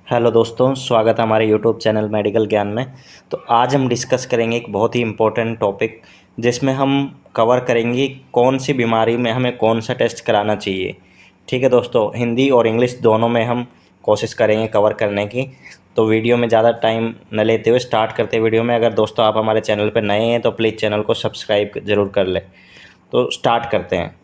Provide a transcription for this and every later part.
Hello दोस्तों, स्वागत है हमारे यूट्यूब चैनल मेडिकल ज्ञान में। तो आज हम डिस्कस करेंगे एक बहुत ही इम्पोर्टेंट टॉपिक, जिसमें हम कवर करेंगे कौन सी बीमारी में हमें कौन सा टेस्ट कराना चाहिए। ठीक है दोस्तों, हिंदी और इंग्लिश दोनों में हम कोशिश करेंगे कवर करने की। तो वीडियो में ज़्यादा टाइम न लेते हुए स्टार्ट करते वीडियो में। अगर दोस्तों आप हमारे चैनल पर नए हैं तो प्लीज़ चैनल को सब्सक्राइब ज़रूर कर लें। तो स्टार्ट करते हैं।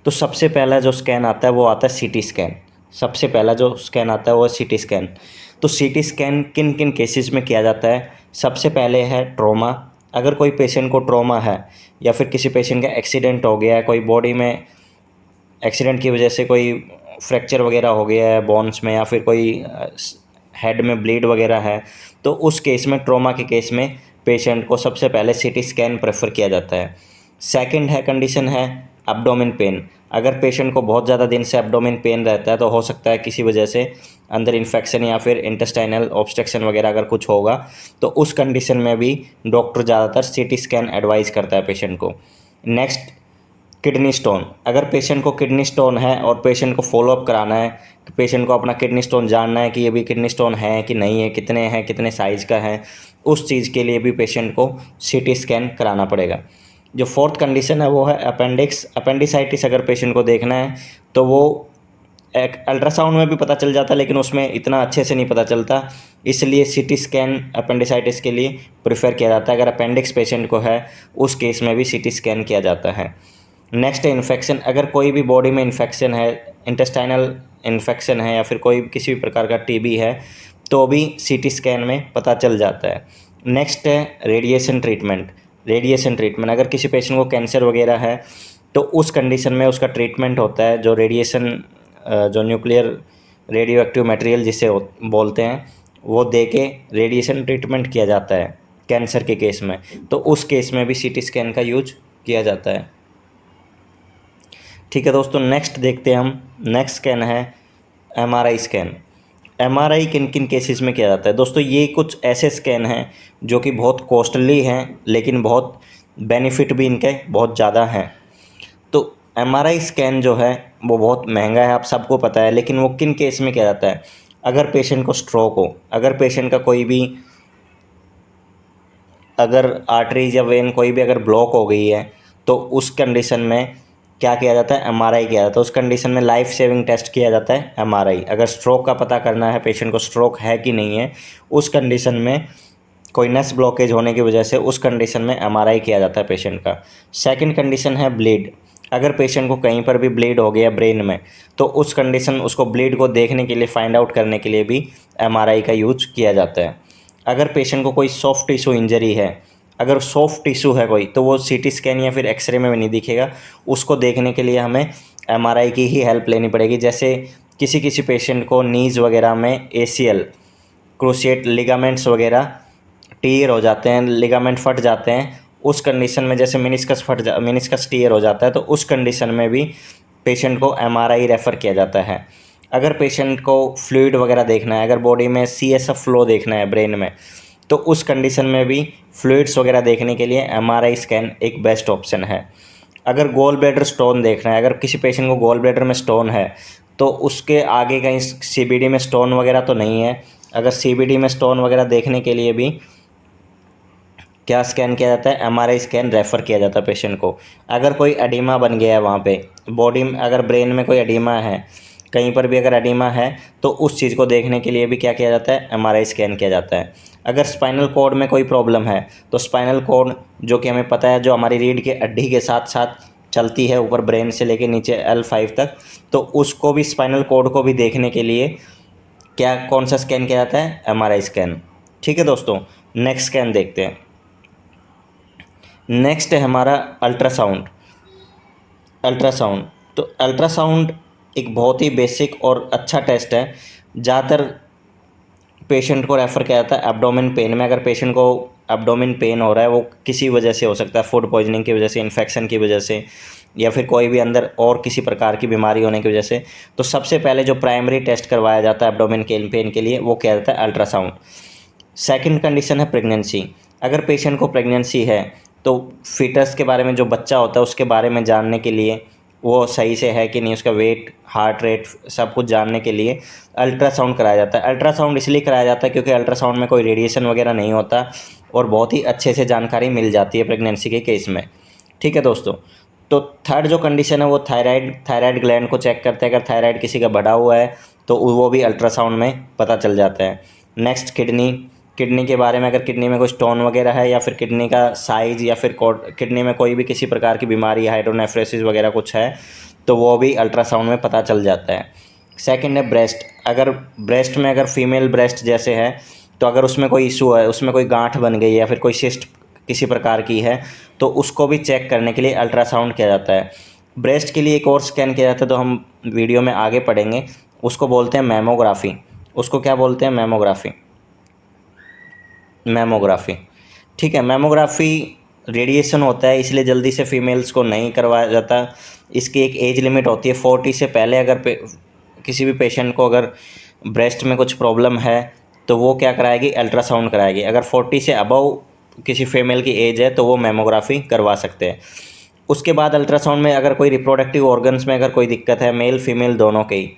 तो सबसे पहला जो स्कैन आता है वो आता है सीटी स्कैन। सबसे पहला जो स्कैन आता है वो है सीटी स्कैन। तो सीटी स्कैन किन किन केसेस में किया जाता है? सबसे पहले है ट्रॉमा। अगर कोई पेशेंट को ट्रॉमा है या फिर किसी पेशेंट का एक्सीडेंट हो गया है, कोई बॉडी में एक्सीडेंट की वजह से कोई फ्रैक्चर वगैरह हो गया है बोन्स में, या फिर कोई हेड में ब्लीड वगैरह है, तो उस केस में, ट्रॉमा के केस में, पेशेंट को सबसे पहले सीटी स्कैन प्रेफर किया जाता है। सेकंड है कंडीशन है एब्डोमेन पेन। अगर पेशेंट को बहुत ज़्यादा दिन से एब्डोमेन पेन रहता है तो हो सकता है किसी वजह से अंदर इन्फेक्शन या फिर इंटेस्टाइनल ऑब्स्ट्रक्शन वगैरह अगर कुछ होगा, तो उस कंडीशन में भी डॉक्टर ज़्यादातर सीटी स्कैन एडवाइस करता है पेशेंट को। Next, kidney stone. अगर पेशेंट को किडनी स्टोन है और पेशेंट को फॉलोअप कराना है, पेशेंट को अपना किडनी स्टोन जानना है कि ये भी किडनी स्टोन है कि नहीं है, कितने हैं, कितने साइज़ का है, उस चीज़ के लिए भी पेशेंट को सीटी स्कैन कराना पड़ेगा। जो फोर्थ कंडीशन है वो है अपेंडिसाइटिस। अगर पेशेंट को देखना है तो वो एक अल्ट्रासाउंड में भी पता चल जाता है, लेकिन उसमें इतना अच्छे से नहीं पता चलता, इसलिए सीटी स्कैन अपेंडिसाइटिस के लिए प्रेफर किया जाता है। अगर अपेंडिक्स पेशेंट को है उस केस में भी सीटी स्कैन किया जाता है। नेक्स्ट है इन्फेक्शन। अगर कोई भी बॉडी में इन्फेक्शन है, इंटेस्टाइनल इन्फेक्शन है या फिर कोई किसी भी प्रकार का टीबी है, तो भी सीटी स्कैन में पता चल जाता है। नेक्स्ट है रेडिएशन ट्रीटमेंट। अगर किसी पेशेंट को कैंसर वगैरह है तो उस कंडीशन में उसका ट्रीटमेंट होता है जो रेडिएशन, जो न्यूक्लियर रेडियो एक्टिव मटेरियल जिसे बोलते हैं, वो दे के रेडिएशन ट्रीटमेंट किया जाता है कैंसर के केस में। तो उस केस में भी सीटी स्कैन का यूज किया जाता है। ठीक है दोस्तों, नेक्स्ट देखते हैं हम। नेक्स्ट स्कैन है एमआरआई स्कैन। एमआरआई किन किन केसेस में किया जाता है? दोस्तों ये कुछ ऐसे स्कैन हैं जो कि बहुत कॉस्टली हैं, लेकिन बहुत बेनिफिट भी इनके बहुत ज़्यादा हैं। तो एमआरआई स्कैन जो है वो बहुत महंगा है, आप सबको पता है, लेकिन वो किन केस में किया जाता है? अगर पेशेंट को स्ट्रोक हो, अगर पेशेंट का कोई भी, अगर आर्टरीज या वेन कोई भी अगर ब्लॉक हो गई है, तो उस कंडीशन में क्या किया जाता है? एमआरआई किया जाता है। उस कंडीशन में लाइफ सेविंग टेस्ट किया जाता है एमआरआई। अगर स्ट्रोक का पता करना है पेशेंट को स्ट्रोक है कि नहीं है, उस कंडीशन में कोई नस ब्लॉकेज होने की वजह से, उस कंडीशन में एमआरआई किया जाता है पेशेंट का। सेकंड कंडीशन है ब्लीड। अगर पेशेंट को कहीं पर भी ब्लीड हो गया ब्रेन में, तो उस कंडीशन, उसको ब्लीड को देखने के लिए, फाइंड आउट करने के लिए भी एमआरआई का यूज किया जाता है। अगर पेशेंट को कोई सॉफ्ट टिश्यू इंजरी है, अगर सॉफ्ट टिश्यू है कोई, तो वो सीटी स्कैन या फिर एक्सरे में भी नहीं दिखेगा, उसको देखने के लिए हमें एमआरआई की ही हेल्प लेनी पड़ेगी। जैसे किसी किसी पेशेंट को नीज़ वगैरह में एसीएल, क्रूशिएट लिगामेंट्स वगैरह टीयर हो जाते हैं, लिगामेंट फट जाते हैं, उस कंडीशन में, जैसे मिनिस्कस टीयर हो जाता है, तो उस कंडीशन में भी पेशेंट को एमआरआई रेफ़र किया जाता है। अगर पेशेंट को फ्लूइड वगैरह देखना है, अगर बॉडी में सीएसएफ फ्लो देखना है ब्रेन में, तो उस कंडीशन में भी फ्लूइड्स वगैरह देखने के लिए एमआरआई स्कैन एक बेस्ट ऑप्शन है। अगर गॉल ब्लैडर स्टोन देखना है, अगर किसी पेशेंट को गॉल ब्लैडर में स्टोन है, तो उसके आगे कहीं सीबीडी में स्टोन वगैरह तो नहीं है, अगर सीबीडी में स्टोन वगैरह देखने के लिए भी क्या स्कैन किया जाता है? एमआरआई स्कैन रेफ़र किया जाता है पेशेंट को। अगर कोई एडिमा बन गया है वहाँ पे बॉडी में, अगर ब्रेन में कोई एडिमा है, कहीं पर भी अगर एडिमा है, तो उस चीज़ को देखने के लिए भी क्या किया जाता है? एमआरआई स्कैन किया जाता है। अगर स्पाइनल कॉर्ड में कोई प्रॉब्लम है, तो स्पाइनल कॉर्ड, जो कि हमें पता है, जो हमारी रीढ़ की हड्डी के साथ साथ चलती है ऊपर ब्रेन से लेके नीचे L5 तक, तो उसको भी, स्पाइनल कॉर्ड को भी देखने के लिए क्या, कौन सा स्कैन किया जाता है? MRI scan. ठीक है दोस्तों, नेक्स्ट स्कैन देखते हैं। नेक्स्ट है हमारा अल्ट्रासाउंड। तो अल्ट्रासाउंड एक बहुत ही बेसिक और अच्छा टेस्ट है। ज़्यादातर पेशेंट को रेफ़र किया जाता है एब्डोमेन पेन में। अगर पेशेंट को एब्डोमेन पेन हो रहा है, वो किसी वजह से हो सकता है, फूड पॉइजनिंग की वजह से, इन्फेक्शन की वजह से, या फिर कोई भी अंदर और किसी प्रकार की बीमारी होने की वजह से, तो सबसे पहले जो प्राइमरी टेस्ट करवाया जाता है एब्डोमेन पेन के लिए, वो किया जाता है अल्ट्रासाउंड। सेकंड कंडीशन है प्रेगनेंसी। अगर पेशेंट को प्रेगनेंसी है, तो फीटस के बारे में, जो बच्चा होता है उसके बारे में जानने के लिए वो सही से है कि नहीं, उसका वेट, हार्ट रेट, सब कुछ जानने के लिए अल्ट्रासाउंड कराया जाता है। अल्ट्रासाउंड इसलिए कराया जाता है क्योंकि अल्ट्रासाउंड में कोई रेडिएशन वगैरह नहीं होता और बहुत ही अच्छे से जानकारी मिल जाती है प्रेगनेंसी के केस में। ठीक है दोस्तों। तो थर्ड जो कंडीशन है वो थायराइड ग्लैंड को चेक करते हैं। अगर थायराइड किसी का बढ़ा हुआ है तो वो भी अल्ट्रासाउंड में पता चल जाता है। नेक्स्ट किडनी के बारे में, अगर किडनी में कोई स्टोन वगैरह है या फिर किडनी का साइज़ या फिर किडनी में कोई भी किसी प्रकार की बीमारी, हाइड्रोनेफ्रोसिस वगैरह कुछ है, तो वो भी अल्ट्रासाउंड में पता चल जाता है। सेकंड है ब्रेस्ट। अगर ब्रेस्ट में अगर फीमेल ब्रेस्ट जैसे है तो अगर उसमें कोई इशू है, उसमें कोई गांठ बन गई है या फिर कोई सिस्ट किसी प्रकार की है, तो उसको भी चेक करने के लिए अल्ट्रासाउंड किया जाता है। ब्रेस्ट के लिए एक और स्कैन किया जाता है, तो हम वीडियो में आगे पढ़ेंगे। उसको बोलते हैं मैमोग्राफी। उसको क्या बोलते हैं? मैमोग्राफी। ठीक है। मैमोग्राफी रेडिएशन होता है, इसलिए जल्दी से फीमेल्स को नहीं करवाया जाता। इसकी एक एज लिमिट होती है 40 से पहले। अगर किसी भी पेशेंट को अगर ब्रेस्ट में कुछ प्रॉब्लम है तो वो क्या कराएगी? अल्ट्रासाउंड कराएगी। अगर 40 से अबव किसी फीमेल की एज है तो वो मैमोग्राफी करवा सकते हैं। उसके बाद अल्ट्रासाउंड में अगर कोई रिप्रोडक्टिव ऑर्गन्स में अगर कोई दिक्कत है, मेल फीमेल दोनों के ही,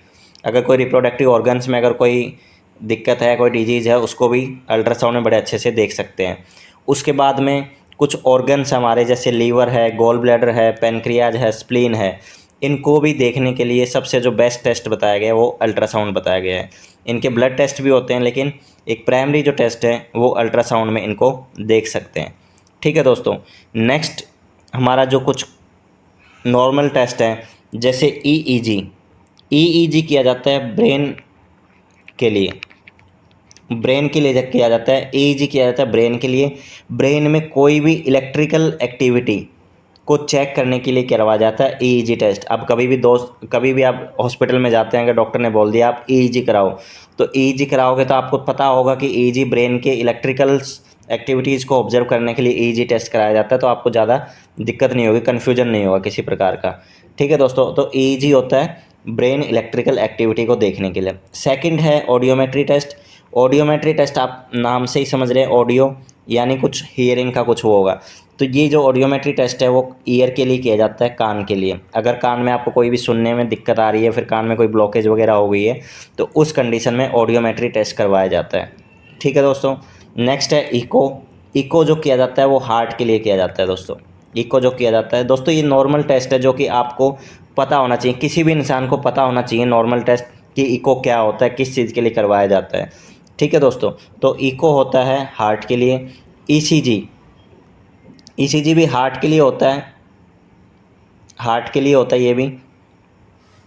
अगर कोई रिप्रोडक्टिव ऑर्गन्स में अगर कोई दिक्कत है, कोई डिजीज़ है, उसको भी अल्ट्रासाउंड में बड़े अच्छे से देख सकते हैं। उसके बाद में कुछ ऑर्गन्स हमारे जैसे लीवर है, गॉल ब्लैडर है, पेनक्रियाज है, स्प्लीन है, इनको भी देखने के लिए सबसे जो बेस्ट टेस्ट बताया गया है वो अल्ट्रासाउंड बताया गया है। इनके ब्लड टेस्ट भी होते हैं, लेकिन एक प्राइमरी जो टेस्ट है वो अल्ट्रासाउंड में इनको देख सकते हैं। ठीक है दोस्तों। नेक्स्ट हमारा जो कुछ नॉर्मल टेस्ट है, जैसे ईईजी किया जाता है ब्रेन के लिए। किया जाता है ईईजी किया जाता है ब्रेन के लिए। ब्रेन में कोई भी इलेक्ट्रिकल एक्टिविटी को चेक करने के लिए करवाया जाता है ईईजी टेस्ट। अब कभी भी आप हॉस्पिटल में जाते हैं, अगर डॉक्टर ने बोल दिया आप ईईजी कराओ, तो ईईजी कराओगे तो आपको पता होगा कि ईईजी ब्रेन के इलेक्ट्रिकल्स एक्टिविटीज़ को ऑब्जर्व करने के लिए ईईजी टेस्ट कराया जाता है। तो आपको ज़्यादा दिक्कत नहीं होगी, कन्फ्यूजन नहीं होगा किसी प्रकार का। ठीक है दोस्तों। तो ईईजी होता है ब्रेन इलेक्ट्रिकल एक्टिविटी को देखने के लिए। सेकंड है ऑडियोमेट्री टेस्ट। ऑडियोमेट्री टेस्ट आप नाम से ही समझ रहे हैं, ऑडियो यानी कुछ हियरिंग का कुछ वो होगा। तो ये जो ऑडियोमेट्री टेस्ट है वो ईयर के लिए किया जाता है, कान के लिए। अगर कान में आपको कोई भी सुनने में दिक्कत आ रही है, फिर कान में कोई ब्लॉकेज वगैरह हो गई है, तो उस कंडीशन में ऑडियोमेट्री टेस्ट करवाया जाता है। ठीक है दोस्तों। नेक्स्ट है इको जो किया जाता है वो हार्ट के लिए किया जाता है दोस्तों। इको जो किया जाता है दोस्तों, ये नॉर्मल टेस्ट है जो कि आपको पता होना चाहिए, किसी भी इंसान को पता होना चाहिए नॉर्मल टेस्ट कि इको क्या होता है, किस चीज़ के लिए करवाया जाता है। ठीक है दोस्तों। तो इको होता है हार्ट के लिए। ईसीजी भी हार्ट के लिए होता है, ये भी।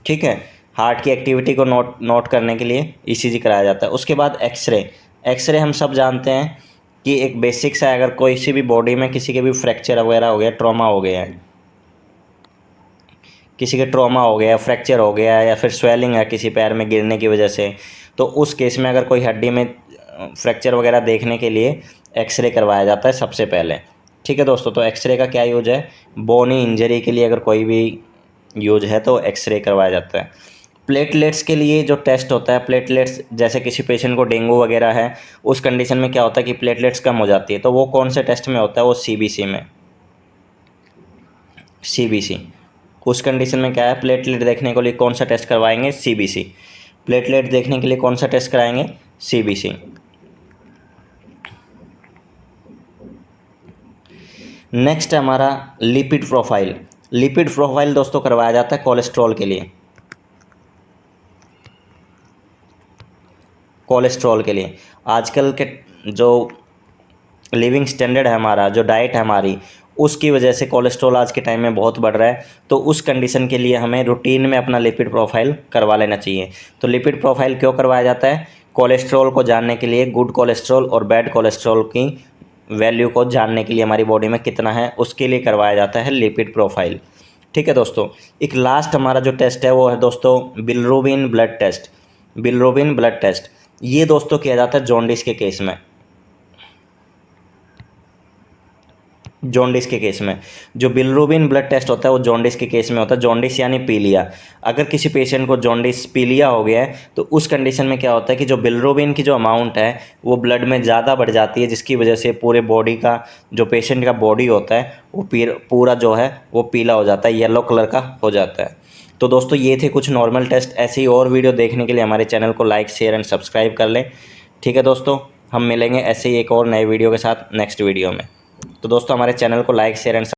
ठीक है। हार्ट की एक्टिविटी को नोट करने के लिए ईसीजी कराया जाता है। उसके बाद एक्सरे हम सब जानते हैं कि एक बेसिक्स है। अगर कोई सी भी बॉडी में किसी के भी फ्रैक्चर वगैरह हो गया, ट्रॉमा हो गया है, किसी के ट्रॉमा हो गया, फ्रैक्चर हो गया या फिर स्वेलिंग है किसी पैर में गिरने की वजह से, तो उस केस में अगर कोई हड्डी में फ्रैक्चर वगैरह देखने के लिए एक्सरे करवाया जाता है सबसे पहले। ठीक है दोस्तों। तो एक्सरे का क्या यूज है? बोनी इंजरी के लिए अगर कोई भी यूज है तो एक्सरे करवाया जाता है। प्लेटलेट्स के लिए जो टेस्ट होता है, प्लेटलेट्स जैसे किसी पेशेंट को डेंगू वगैरह है, उस कंडीशन में क्या होता है कि प्लेटलेट्स कम हो जाती है, तो वो कौन से टेस्ट में होता है? वो सीबीसी। उस कंडीशन में क्या है, प्लेटलेट देखने के लिए कौन सा टेस्ट करवाएंगे? सीबीसी। प्लेटलेट देखने के लिए कौन सा टेस्ट कराएंगे? सीबीसी। नेक्स्ट है हमारा लिपिड प्रोफाइल दोस्तों करवाया जाता है कोलेस्ट्रॉल के लिए। आजकल के जो लिविंग स्टैंडर्ड है हमारा, जो डाइट है हमारी, उसकी वजह से कोलेस्ट्रॉल आज के टाइम में बहुत बढ़ रहा है। तो उस कंडीशन के लिए हमें रूटीन में अपना लिपिड प्रोफाइल करवा लेना चाहिए। तो लिपिड प्रोफाइल क्यों करवाया जाता है? कोलेस्ट्रॉल को जानने के लिए, गुड कोलेस्ट्रॉल और बैड कोलेस्ट्रॉल की वैल्यू को जानने के लिए, हमारी बॉडी में कितना है उसके लिए करवाया जाता है लिपिड प्रोफाइल। ठीक है दोस्तों। एक लास्ट हमारा जो टेस्ट है वो है दोस्तों बिलरुबिन ब्लड टेस्ट। ये दोस्तों किया जाता है जॉन्डिस के केस में। जॉन्डिस के केस में जो बिलिरुबिन ब्लड टेस्ट होता है वो जॉन्डिस के केस में होता है। जॉन्डिस यानी पीलिया। अगर किसी पेशेंट को जॉन्डिस पीलिया हो गया है तो उस कंडीशन में क्या होता है कि जो बिलिरुबिन की जो अमाउंट है वो ब्लड में ज़्यादा बढ़ जाती है, जिसकी वजह से पूरे बॉडी का जो पेशेंट का बॉडी होता है वो पूरा जो है वो पीला हो जाता है, येलो कलर का हो जाता है। तो दोस्तों ये थे कुछ नॉर्मल टेस्ट। ऐसे ही और वीडियो देखने के लिए हमारे चैनल को लाइक शेयर एंड सब्सक्राइब कर लें। ठीक है दोस्तों, हम मिलेंगे ऐसे ही एक और नए वीडियो के साथ नेक्स्ट वीडियो में। तो दोस्तों हमारे चैनल को लाइक शेयर एंड